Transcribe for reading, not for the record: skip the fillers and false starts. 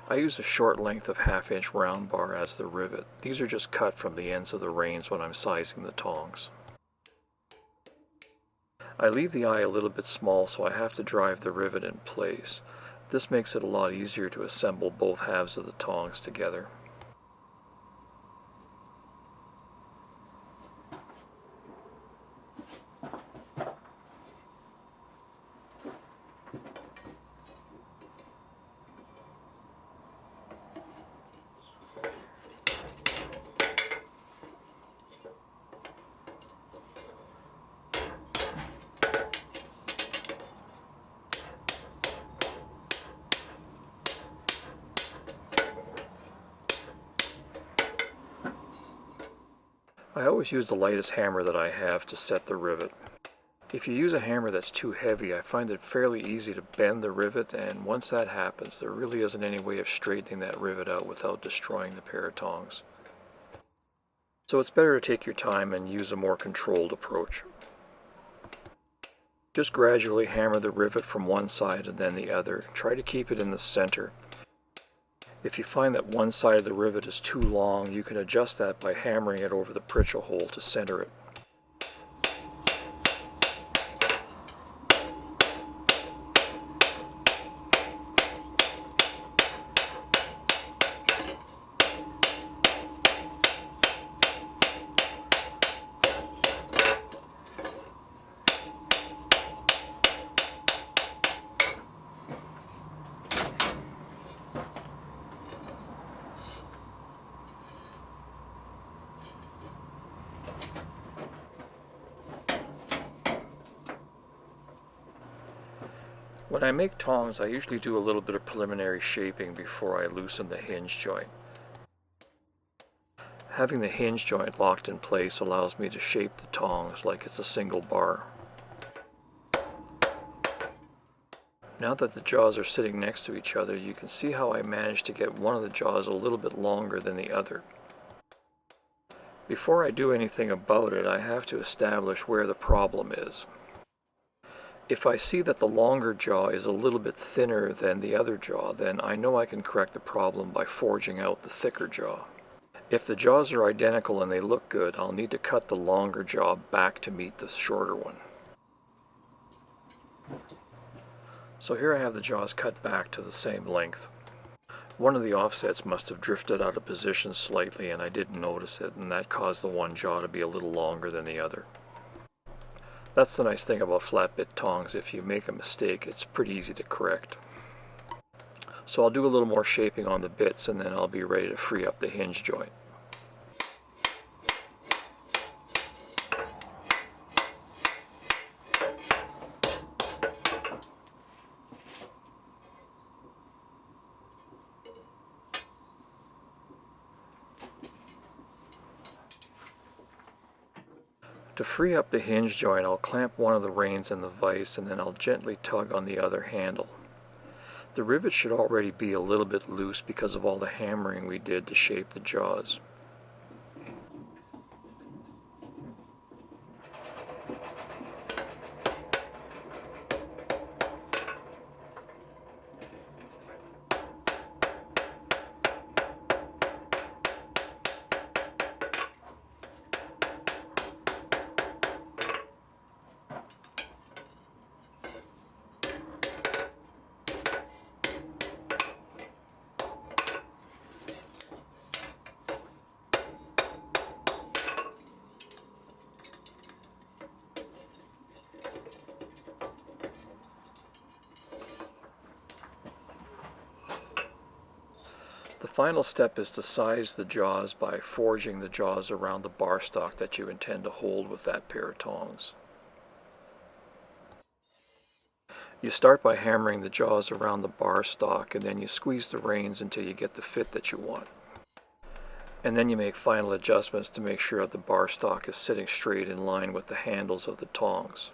I use a short length of 1/2 inch round bar as the rivet. These are just cut from the ends of the reins when I'm sizing the tongs. I leave the eye a little bit small, so I have to drive the rivet in place. This makes it a lot easier to assemble both halves of the tongs together. I always use the lightest hammer that I have to set the rivet. If you use a hammer that's too heavy, I find it fairly easy to bend the rivet, and once that happens, there really isn't any way of straightening that rivet out without destroying the pair of tongs. So it's better to take your time and use a more controlled approach. Just gradually hammer the rivet from one side and then the other. Try to keep it in the center. If you find that one side of the rivet is too long, you can adjust that by hammering it over the pritchel hole to center it. When I make tongs, I usually do a little bit of preliminary shaping before I loosen the hinge joint. Having the hinge joint locked in place allows me to shape the tongs like it's a single bar. Now that the jaws are sitting next to each other, you can see how I managed to get one of the jaws a little bit longer than the other. Before I do anything about it, I have to establish where the problem is. If I see that the longer jaw is a little bit thinner than the other jaw, then I know I can correct the problem by forging out the thicker jaw. If the jaws are identical and they look good, I'll need to cut the longer jaw back to meet the shorter one. So here I have the jaws cut back to the same length. One of the offsets must have drifted out of position slightly and I didn't notice it, and that caused the one jaw to be a little longer than the other. That's the nice thing about flat bit tongs. If you make a mistake, it's pretty easy to correct. So I'll do a little more shaping on the bits and then I'll be ready to free up the hinge joint. To free up the hinge joint, I'll clamp one of the reins in the vise and then I'll gently tug on the other handle. The rivet should already be a little bit loose because of all the hammering we did to shape the jaws. The final step is to size the jaws by forging the jaws around the bar stock that you intend to hold with that pair of tongs. You start by hammering the jaws around the bar stock and then you squeeze the reins until you get the fit that you want. And then you make final adjustments to make sure that the bar stock is sitting straight in line with the handles of the tongs.